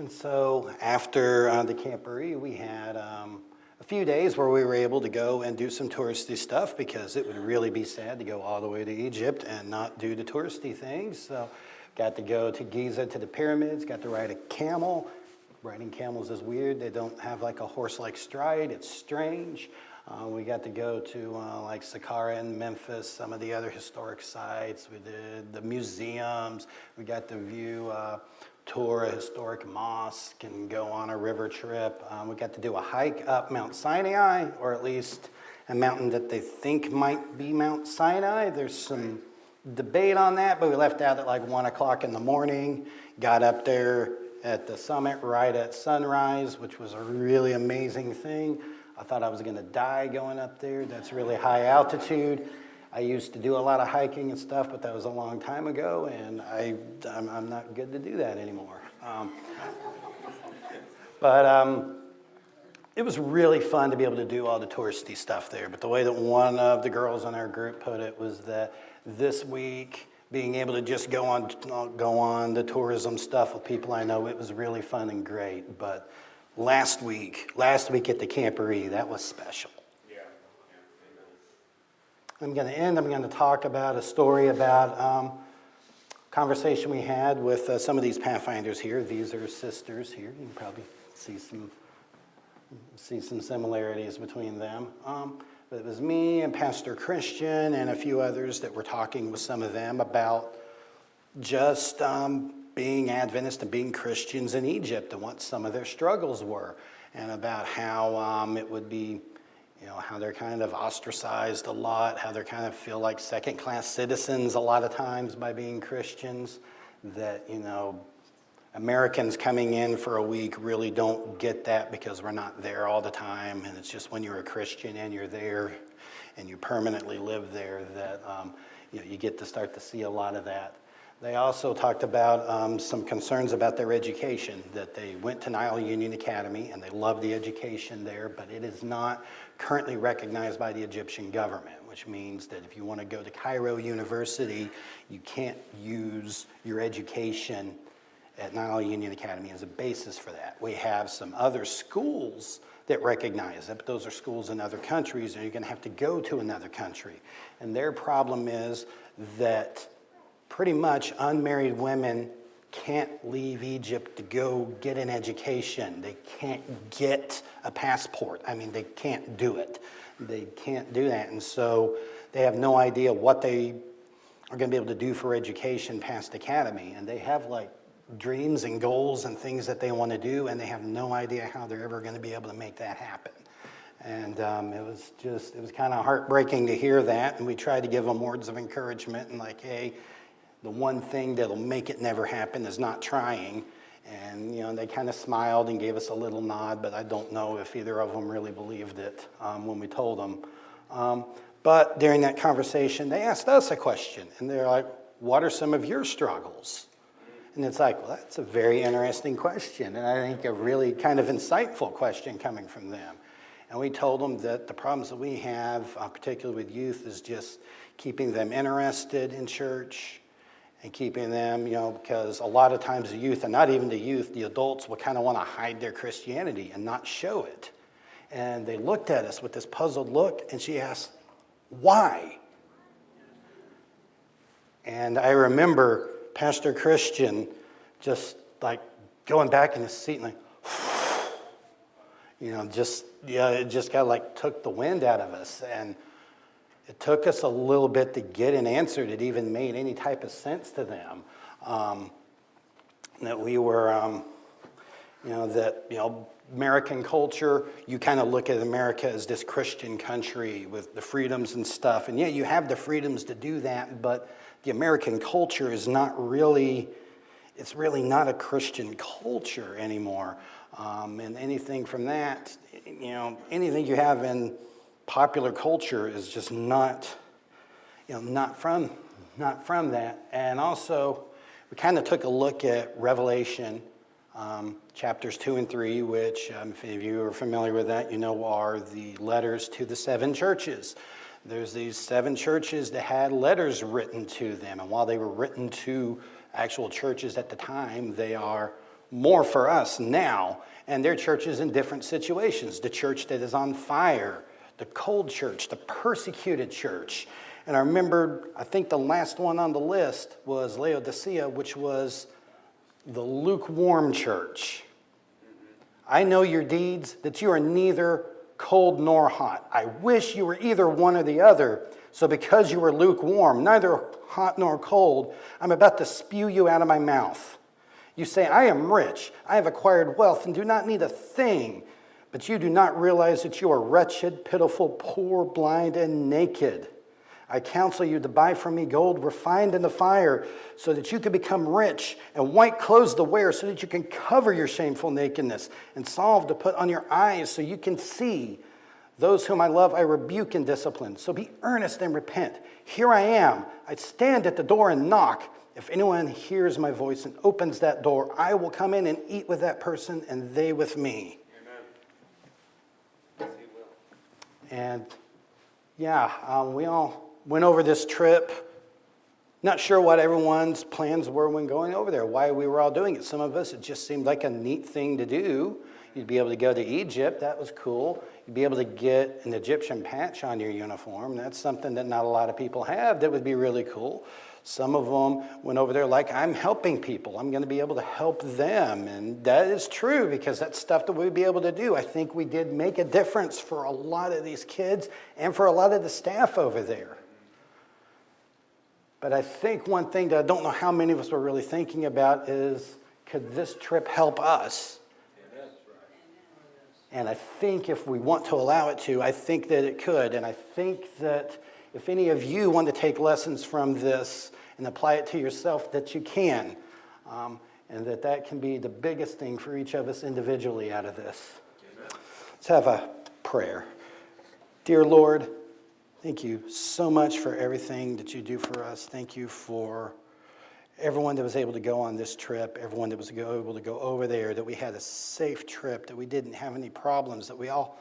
And so after the Camporee, we had a few days where we were able to go and do some touristy stuff because it would really be sad to go all the way to Egypt and not do the touristy things. So got to go to Giza to the pyramids, got to ride a camel. Riding camels is weird. They don't have like a horse-like stride. It's strange. We got to go to like Saqqara in Memphis, some of the other historic sites. We did the museums. We got to view tour a historic mosque and go on a river trip. We got to do a hike up Mount Sinai, or at least a mountain that they think might be Mount Sinai. There's some debate on that, but we left out at like 1 o'clock in the morning, got up there at the summit right at sunrise, which was a really amazing thing. I thought I was gonna die going up there. That's really high altitude. I used to do a lot of hiking and stuff, but that was a long time ago, and I'm not good to do that anymore. It was really fun to be able to do all the touristy stuff there. But the way that one of the girls in our group put it was that this week, being able to just go on the tourism stuff with people I know, it was really fun and great. But last week at the Camporee, that was special. I'm going to talk about a story about a conversation we had with some of these Pathfinders here. These are sisters here. You can probably see some similarities between them. But it was me and Pastor Christian and a few others that were talking with some of them about just being Adventist and being Christians in Egypt and what some of their struggles were, and about how it would be, how they're kind of ostracized a lot, how they kind of feel like second-class citizens a lot of times by being Christians, that, Americans coming in for a week really don't get that because we're not there all the time, and it's just when you're a Christian and you're there and you permanently live there that you get to start to see a lot of that. They also talked about some concerns about their education, that they went to Nile Union Academy and they love the education there, but it is not currently recognized by the Egyptian government, which which means that if you want to go to Cairo University, you can't use your education at Nile Union Academy as a basis for that. We have some other schools that recognize it, but those are schools in other countries, and you're going to have to go to another country. And their problem is that pretty much unmarried women can't leave Egypt to go get an education. They can't get a passport. I mean, they can't do it. They can't do that. And so they have no idea what they are going to be able to do for education past academy. And they have like dreams and goals and things that they want to do, and they have no idea how they're ever going to be able to make that happen. And it was kind of heartbreaking to hear that. And we tried to give them words of encouragement and like, hey, the one thing that'll make it never happen is not trying. And, you know, they kind of smiled and gave us a little nod, but I don't know if either of them really believed it when we told them. But during that conversation, they asked us a question, and they're like, what are some of your struggles? And it's like, well, that's a very interesting question, and I think a really kind of insightful question coming from them. And we told them that the problems that we have, particularly with youth, is just keeping them interested in church and keeping them, you know, because a lot of times the youth, and not even the youth, the adults will kind of want to hide their Christianity and not show it. And they looked at us with this puzzled look, and she asked, why? And I remember Pastor Christian just like going back in his seat and like, you know, it just kind of like took the wind out of us. And it took us a little bit to get an answer that even made any type of sense to them. That we were, American culture, you kind of look at America as this Christian country with the freedoms and stuff. And yeah, you have the freedoms to do that, but the American culture is not really, it's really not a Christian culture anymore. And anything from that, you know, anything you have in popular culture is just not from that. And also, we kind of took a look at Revelation, chapters 2 and 3, which, if any of you are familiar with that, you know are the letters to the 7 churches. There's these 7 churches that had letters written to them, and while they were written to actual churches at the time, they are more for us now, and they're churches in different situations. The church that is on fire, the cold church, the persecuted church. And I remember, I think the last one on the list was Laodicea, which was the lukewarm church. I know your deeds, that you are neither cold nor hot. I wish you were either one or the other. So because you are lukewarm, neither hot nor cold, I'm about to spew you out of my mouth. You say, I am rich, I have acquired wealth and do not need a thing. But you do not realize that you are wretched, pitiful, poor, blind, and naked. I counsel you to buy from me gold refined in the fire so that you can become rich, and white clothes to wear so that you can cover your shameful nakedness, and salve to put on your eyes so you can see. Those whom I love I rebuke and discipline. So be earnest and repent. Here I am. I stand at the door and knock. If anyone hears my voice and opens that door, I will come in and eat with that person and they with me. Amen. And yeah, we all went over this trip. Not sure what everyone's plans were when going over there, why we were all doing it. Some of us, it just seemed like a neat thing to do. You'd be able to go to Egypt. That was cool. You'd be able to get an Egyptian patch on your uniform. That's something that not a lot of people have. That would be really cool. Some of them went over there like, I'm helping people. I'm going to be able to help them. And that is true because that's stuff that we'd be able to do. I think we did make a difference for a lot of these kids and for a lot of the staff over there. But I think one thing that I don't know how many of us were really thinking about is, could this trip help us? And I think if we want to allow it to, I think that it could. And I think that if any of you want to take lessons from this and apply it to yourself, that you can. And that can be the biggest thing for each of us individually out of this. Amen. Let's have a prayer. Dear Lord, thank you so much for everything that you do for us. Thank you for everyone that was able to go on this trip, everyone that was able to go over there, that we had a safe trip, that we didn't have any problems, that we all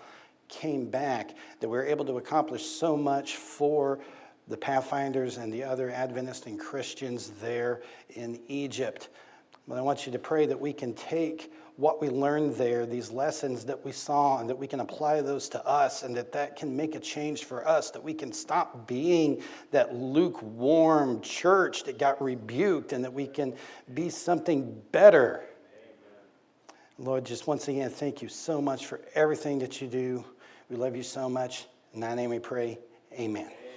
came back, that we were able to accomplish so much for the Pathfinders and the other Adventist and Christians there in Egypt. But I want you to pray that we can take what we learned there, these lessons that we saw, and that we can apply those to us, and that can make a change for us, that we can stop being that lukewarm church that got rebuked, and that we can be something better. Lord, just once again, thank you so much for everything that you do. We love you so much. In thy name we pray, amen.